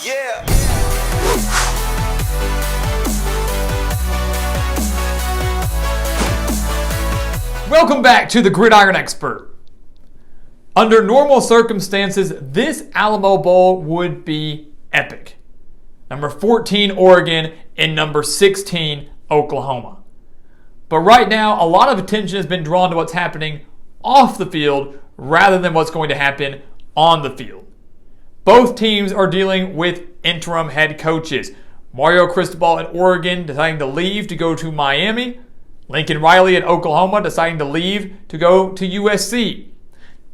Yeah. Welcome back to the Gridiron Expert. Under normal circumstances, this Alamo Bowl would be epic. Number 14, Oregon, and number 16, Oklahoma. But right now, a lot of attention has been drawn to what's happening off the field rather than what's going to happen on the field. Both teams are dealing with interim head coaches. Mario Cristobal at Oregon deciding to leave to go to Miami. Lincoln Riley at Oklahoma deciding to leave to go to USC.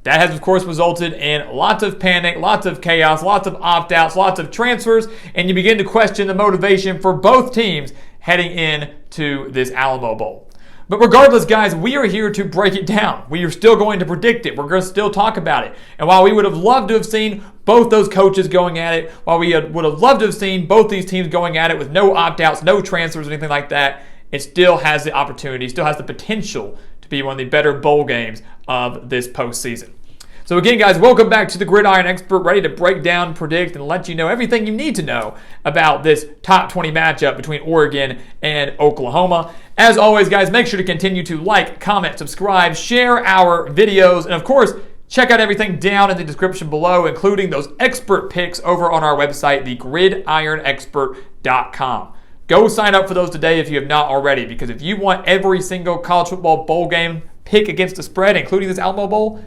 That has, of course, resulted in lots of panic, lots of chaos, lots of opt-outs, lots of transfers, and you begin to question the motivation for both teams heading into this Alamo Bowl. But regardless, guys, we are here to break it down. We are still going to predict it. We're going to still talk about it. And while we would have loved to have seen both those coaches going at it, while we would have loved to have seen both these teams going at it with no opt-outs, no transfers, or anything like that, it still has the opportunity, still has the potential to be one of the better bowl games of this postseason. So again, guys, welcome back to the Gridiron Expert, ready to break down, predict, and let you know everything you need to know about this top 20 matchup between Oregon and Oklahoma. As always, guys, make sure to continue to like, comment, subscribe, share our videos, and of course, check out everything down in the description below, including those expert picks over on our website, thegridironexpert.com. Go sign up for those today if you have not already, because if you want every single college football bowl game pick against the spread, including this Alamo Bowl,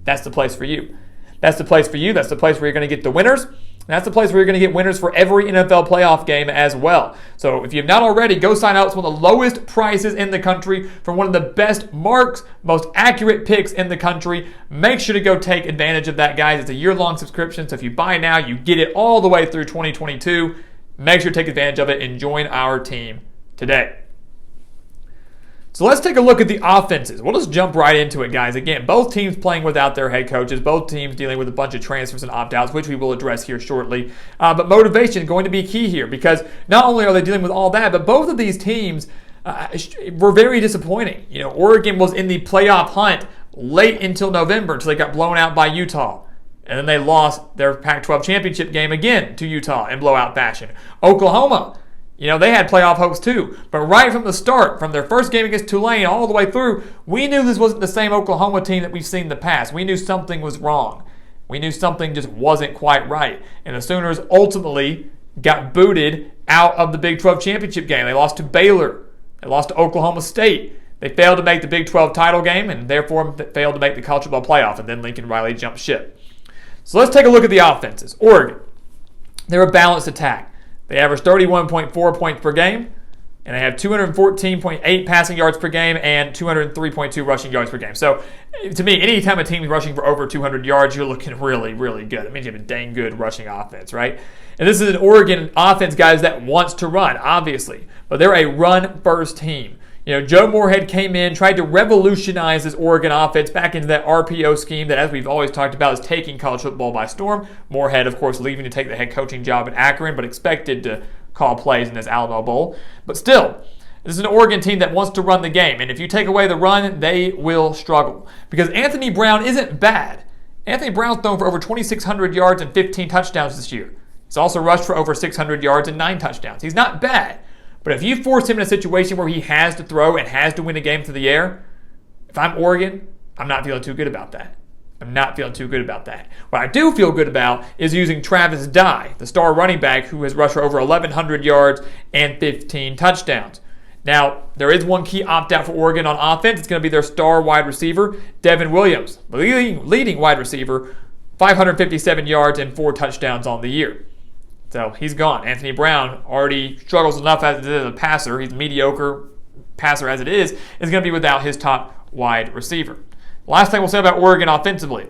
that's the place for you. That's the place for you. That's the place where you're going to get the winners. And that's the place where you're going to get winners for every NFL playoff game as well. So if you have not already, go sign up. It's one of the lowest prices in the country for one of the best marks, most accurate picks in the country. Make sure to go take advantage of that, guys. It's a year-long subscription, so if you buy now, you get it all the way through 2022. Make sure to take advantage of it and join our team today. So let's take a look at the offenses. We'll just jump right into it, guys. Again, both teams playing without their head coaches, both teams dealing with a bunch of transfers and opt-outs, which we will address here shortly. But motivation is going to be key here because not only are they dealing with all that, but both of these teams were very disappointing. You know, Oregon was in the playoff hunt late until November until they got blown out by Utah. And then they lost their Pac-12 championship game again to Utah in blowout fashion. Oklahoma, you know, they had playoff hopes too. But right from the start, from their first game against Tulane all the way through, we knew this wasn't the same Oklahoma team that we've seen in the past. We knew something was wrong. We knew something just wasn't quite right. And the Sooners ultimately got booted out of the Big 12 championship game. They lost to Baylor. They lost to Oklahoma State. They failed to make the Big 12 title game and therefore failed to make the college football playoff. And then Lincoln Riley jumped ship. So let's take a look at the offenses. Oregon, they're a balanced attack. They average 31.4 points per game, and they have 214.8 passing yards per game and 203.2 rushing yards per game. So, to me, anytime a team is rushing for over 200 yards, you're looking really, really good. That means you have a dang good rushing offense, right? And this is an Oregon offense, guys, that wants to run, obviously. But they're a run-first team. You know, Joe Moorhead came in, tried to revolutionize this Oregon offense back into that RPO scheme that, as we've always talked about, is taking college football by storm. Moorhead, of course, leaving to take the head coaching job at Akron, but expected to call plays in this Alamo Bowl. But still, this is an Oregon team that wants to run the game. And if you take away the run, they will struggle. Because Anthony Brown isn't bad. Anthony Brown's thrown for over 2,600 yards and 15 touchdowns this year. He's also rushed for over 600 yards and 9 touchdowns. He's not bad. But if you force him in a situation where he has to throw and has to win a game through the air, if I'm Oregon, I'm not feeling too good about that. I'm not feeling too good about that. What I do feel good about is using Travis Dye, the star running back who has rushed for over 1,100 yards and 15 touchdowns. Now, there is one key opt-out for Oregon on offense. It's going to be their star wide receiver, Devin Williams, the leading wide receiver, 557 yards and 4 touchdowns on the year. So he's gone. Anthony Brown already struggles enough as a passer. He's a mediocre passer as it is going to be without his top wide receiver. Last thing we'll say about Oregon offensively.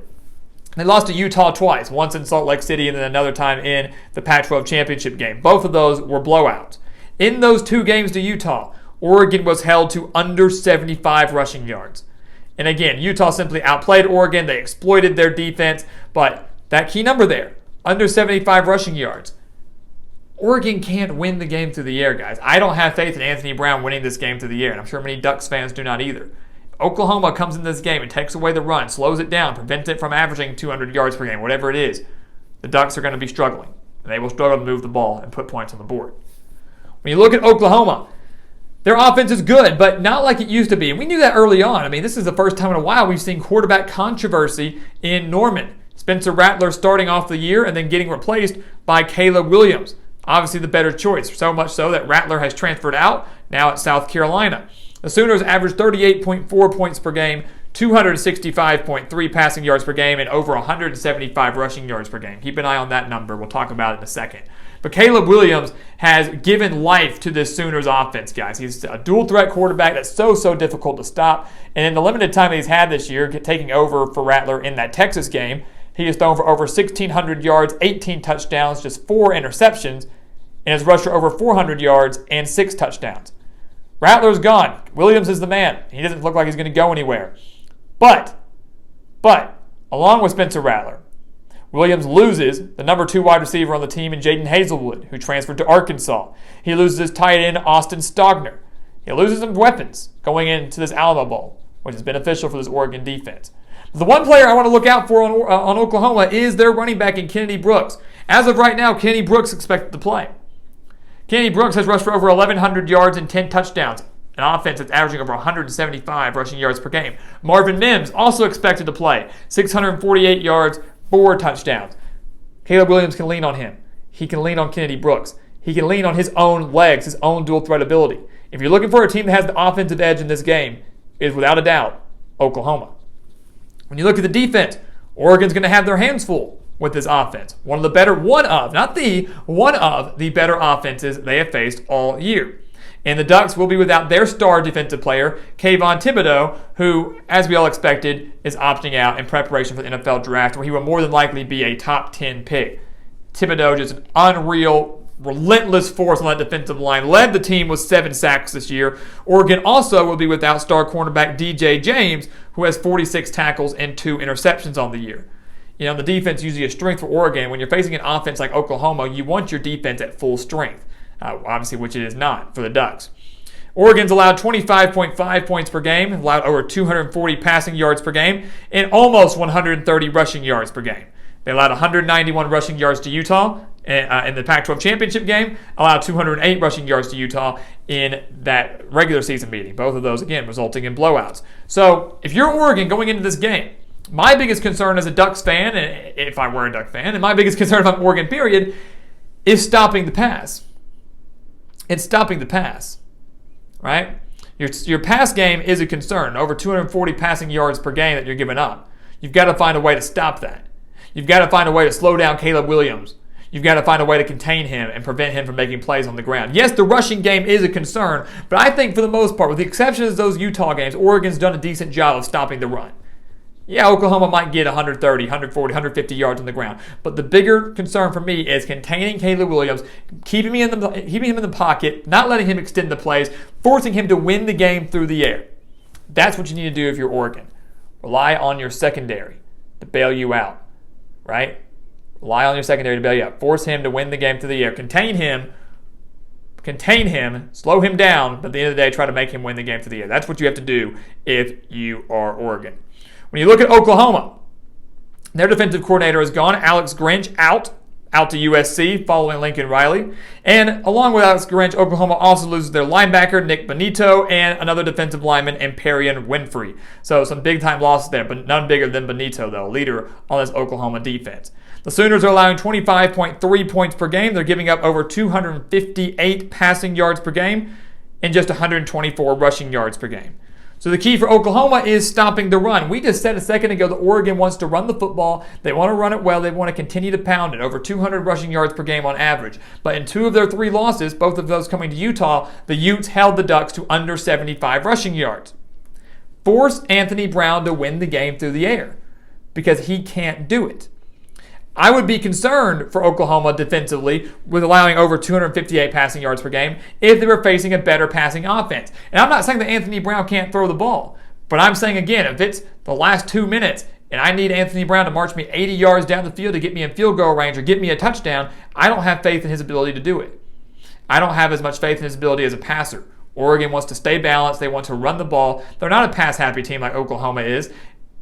They lost to Utah twice, once in Salt Lake City and then another time in the Pac-12 championship game. Both of those were blowouts. In those 2 games to Utah, Oregon was held to under 75 rushing yards. And again, Utah simply outplayed Oregon. They exploited their defense. But that key number there, under 75 rushing yards, Oregon can't win the game through the air, guys. I don't have faith in Anthony Brown winning this game through the air, and I'm sure many Ducks fans do not either. Oklahoma comes in this game and takes away the run, slows it down, prevents it from averaging 200 yards per game, whatever it is. The Ducks are going to be struggling. and they will struggle to move the ball and put points on the board. When you look at Oklahoma, their offense is good, but not like it used to be. And we knew that early on. I mean, this is the first time in a while we've seen quarterback controversy in Norman. Spencer Rattler starting off the year and then getting replaced by Caleb Williams. Obviously the better choice, so much so that Rattler has transferred out, now at South Carolina. The Sooners averaged 38.4 points per game, 265.3 passing yards per game, and over 175 rushing yards per game. Keep an eye on that number. We'll talk about it in a second. But Caleb Williams has given life to this Sooners offense, guys. He's a dual-threat quarterback that's so difficult to stop. And in the limited time that he's had this year, taking over for Rattler in that Texas game, he has thrown for over 1,600 yards, 18 touchdowns, just 4 interceptions, and has rushed for over 400 yards and 6 touchdowns. Rattler's gone. Williams is the man. He doesn't look like he's going to go anywhere. But, along with Spencer Rattler, Williams loses the number 2 wide receiver on the team in Jaden Hazelwood, who transferred to Arkansas. He loses his tight end, Austin Stogner. He loses some weapons going into this Alamo Bowl, which is beneficial for this Oregon defense. The one player I want to look out for on Oklahoma is their running back in Kennedy Brooks. As of right now, Kennedy Brooks is expected to play. Kennedy Brooks has rushed for over 1,100 yards and 10 touchdowns. An offense that's averaging over 175 rushing yards per game. Marvin Mims also expected to play. 648 yards, 4 touchdowns. Caleb Williams can lean on him. He can lean on Kennedy Brooks. He can lean on his own legs, his own dual threat ability. If you're looking for a team that has the offensive edge in this game, it is without a doubt Oklahoma. When you look at the defense, Oregon's going to have their hands full with this offense. One of the better offenses they have faced all year. And the Ducks will be without their star defensive player, Kayvon Thibodeau, who, as we all expected, is opting out in preparation for the NFL draft, where he will more than likely be a top 10 pick. Thibodeau, just an unreal, relentless force on that defensive line, led the team with 7 sacks this year. Oregon also will be without star cornerback DJ James, who has 46 tackles and 2 interceptions on the year. You know, the defense is usually a strength for Oregon. When you're facing an offense like Oklahoma, you want your defense at full strength. Obviously, which it is not for the Ducks. Oregon's allowed 25.5 points per game, allowed over 240 passing yards per game, and almost 130 rushing yards per game. They allowed 191 rushing yards to Utah in the Pac-12 championship game, allowed 208 rushing yards to Utah in that regular season meeting. Both of those, again, resulting in blowouts. So, if you're Oregon going into this game, my biggest concern as a Ducks fan, if I were a Duck fan, and my biggest concern if I'm Oregon, period, is stopping the pass. It's stopping the pass, right? Your pass game is a concern. Over 240 passing yards per game that you're giving up. You've got to find a way to stop that. You've got to find a way to slow down Caleb Williams. You've got to find a way to contain him and prevent him from making plays on the ground. Yes, the rushing game is a concern, but I think for the most part, with the exception of those Utah games, Oregon's done a decent job of stopping the run. Yeah, Oklahoma might get 130, 140, 150 yards on the ground. But the bigger concern for me is containing Caleb Williams, keeping him in the pocket, not letting him extend the plays, forcing him to win the game through the air. That's what you need to do if you're Oregon. Rely on your secondary to bail you out, right? Rely on your secondary to bail you out. Force him to win the game through the air. Contain him, slow him down, but at the end of the day, try to make him win the game through the air. That's what you have to do if you are Oregon. When you look at Oklahoma, their defensive coordinator is gone. Alex Grinch out to USC following Lincoln Riley. And along with Alex Grinch, Oklahoma also loses their linebacker, Nick Benito, and another defensive lineman, Emparian Winfrey. So some big-time losses there, but none bigger than Benito, though, leader on this Oklahoma defense. The Sooners are allowing 25.3 points per game. They're giving up over 258 passing yards per game and just 124 rushing yards per game. So the key for Oklahoma is stopping the run. We just said a second ago that Oregon wants to run the football. They want to run it well. They want to continue to pound it. Over 200 rushing yards per game on average. But in 2 of their 3 losses, both of those coming to Utah, the Utes held the Ducks to under 75 rushing yards. Force Anthony Brown to win the game through the air because he can't do it. I would be concerned for Oklahoma defensively with allowing over 258 passing yards per game if they were facing a better passing offense. And I'm not saying that Anthony Brown can't throw the ball, but I'm saying again, if it's the last 2 minutes and I need Anthony Brown to march me 80 yards down the field to get me in field goal range or get me a touchdown, I don't have faith in his ability to do it. I don't have as much faith in his ability as a passer. Oregon wants to stay balanced. They want to run the ball. They're not a pass-happy team like Oklahoma is.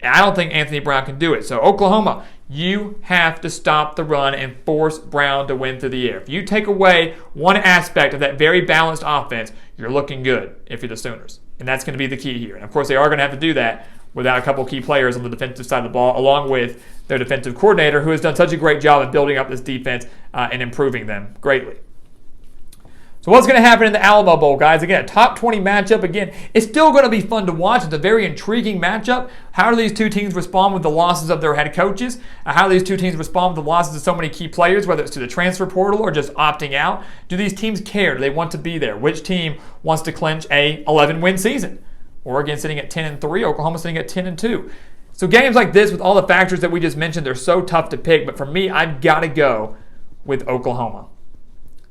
I don't think Anthony Brown can do it. So Oklahoma, You have to stop the run and force Brown to win through the air. If you take away one aspect of that very balanced offense, you're looking good if you're the Sooners. And that's going to be the key here. And of course, they are going to have to do that without a couple key players on the defensive side of the ball, along with their defensive coordinator, who has done such a great job of building up this defense and improving them greatly. So what's going to happen in the Alamo Bowl, guys? Again, a top 20 matchup. Again, it's still going to be fun to watch. It's a very intriguing matchup. How do these two teams respond with the losses of their head coaches? How do these two teams respond with the losses of so many key players, whether it's to the transfer portal or just opting out? Do these teams care? Do they want to be there? Which team wants to clinch a 11-win season? Oregon sitting at 10-3, Oklahoma sitting at 10-2. So games like this, with all the factors that we just mentioned, they're so tough to pick. But for me, I've got to go with Oklahoma.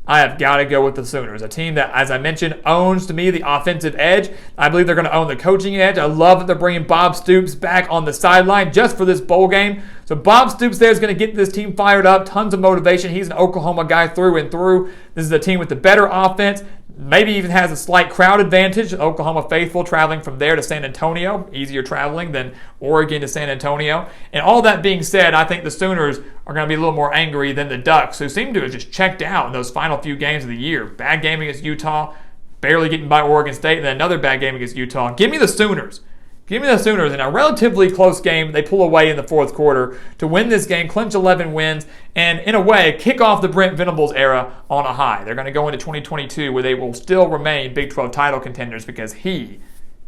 I have got to go with the Sooners, a team that, as I mentioned, owns, to me, the offensive edge. I believe they're going to own the coaching edge. I love that they're bringing Bob Stoops back on the sideline just for this bowl game. So Bob Stoops there is going to get this team fired up, tons of motivation. He's an Oklahoma guy through and through. This is a team with the better offense, maybe even has a slight crowd advantage. Oklahoma faithful traveling from there to San Antonio, easier traveling than Oregon to San Antonio. And all that being said, I think the Sooners are going to be a little more angry than the Ducks, who seem to have just checked out in those final few games of the year. Bad game against Utah, barely getting by Oregon State, and then another bad game against Utah. Give me the Sooners. Give me the Sooners in a relatively close game. They pull away in the fourth quarter to win this game, clinch 11 wins, and in a way, kick off the Brent Venables era on a high. They're going to go into 2022 where they will still remain Big 12 title contenders because he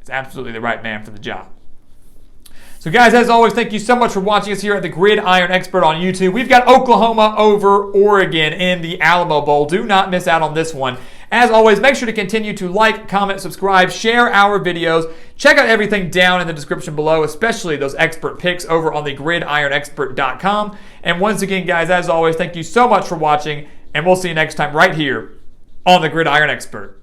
is absolutely the right man for the job. So guys, as always, thank you so much for watching us here at the Gridiron Expert on YouTube. We've got Oklahoma over Oregon in the Alamo Bowl. Do not miss out on this one. As always, make sure to continue to like, comment, subscribe, share our videos. Check out everything down in the description below, especially those expert picks over on the gridironexpert.com. And once again, guys, as always, thank you so much for watching, and we'll see you next time right here on the Gridiron Expert.